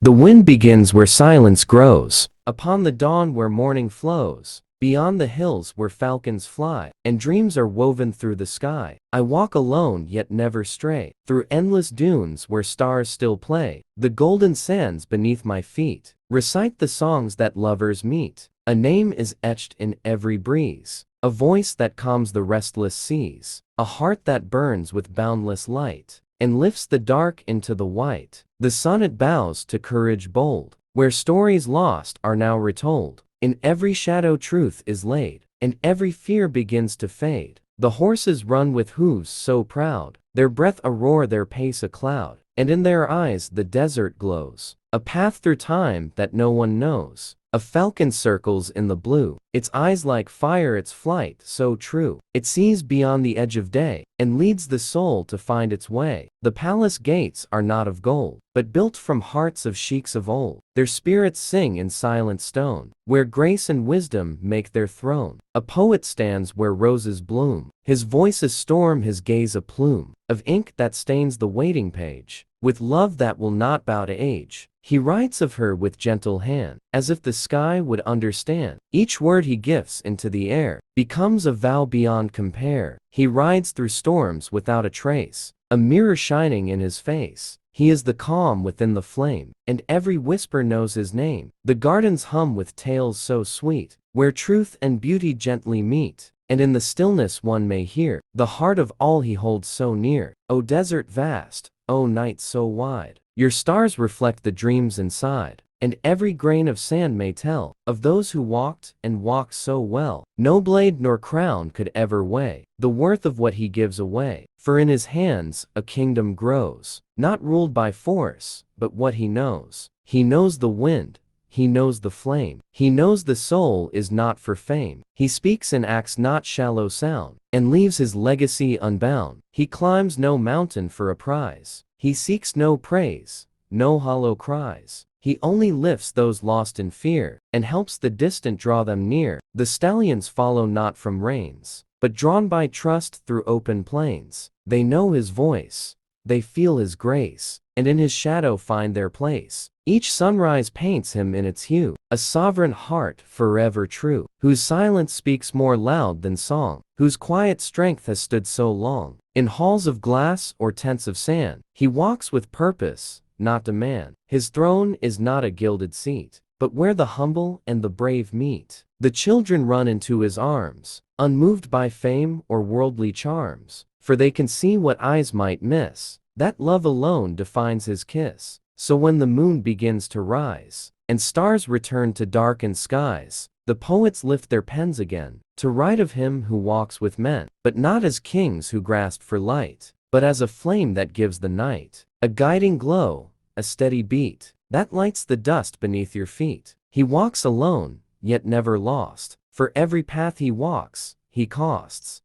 The wind begins where silence grows, upon the dawn where morning flows, beyond the hills where falcons fly, and dreams are woven through the sky. I walk alone yet never stray, through endless dunes where stars still play, the golden sands beneath my feet. Recite the songs that lovers meet. A name is etched in every breeze, a voice that calms the restless seas, a heart that burns with boundless light, and lifts the dark into the white. The sun it bows to courage bold, where stories lost are now retold. In every shadow truth is laid, and every fear begins to fade. The horses run with hooves so proud, their breath a roar, their pace a cloud, and in their eyes the desert glows, a path through time that no one knows. A falcon circles in the blue, its eyes like fire, its flight so true. It sees beyond the edge of day, and leads the soul to find its way. The palace gates are not of gold, but built from hearts of sheikhs of old. Their spirits sing in silent stone, where grace and wisdom make their throne. A poet stands where roses bloom, his voice a storm, his gaze a plume of ink that stains the waiting page, with love that will not bow to age. He writes of her with gentle hand, as if the sky would understand. Each word he gifts into the air becomes a vow beyond compare. He rides through storms without a trace, a mirror shining in his face. He is the calm within the flame, and every whisper knows his name. The gardens hum with tales so sweet, where truth and beauty gently meet, and in the stillness one may hear the heart of all he holds so near. O desert vast, O night so wide, your stars reflect the dreams inside, and every grain of sand may tell of those who walked and walked so well. No blade nor crown could ever weigh the worth of what he gives away, for in his hands a kingdom grows, not ruled by force, but what he knows. He knows the wind, he knows the flame, he knows the soul is not for fame. He speaks and acts not shallow sound, and leaves his legacy unbound. He climbs no mountain for a prize, he seeks no praise, no hollow cries. He only lifts those lost in fear, and helps the distant draw them near. The stallions follow not from reins, but drawn by trust through open plains. They know his voice, they feel his grace, and in his shadow find their place. Each sunrise paints him in its hue, a sovereign heart forever true, whose silence speaks more loud than song, whose quiet strength has stood so long. In halls of glass or tents of sand, he walks with purpose, not demand. His throne is not a gilded seat, but where the humble and the brave meet. The children run into his arms, unmoved by fame or worldly charms, for they can see what eyes might miss. That love alone defines his kiss. So when the moon begins to rise, and stars return to darkened skies, the poets lift their pens again, to write of him who walks with men, but not as kings who grasp for light, but as a flame that gives the night a guiding glow, a steady beat, that lights the dust beneath your feet. He walks alone, yet never lost, for every path he walks, he costs.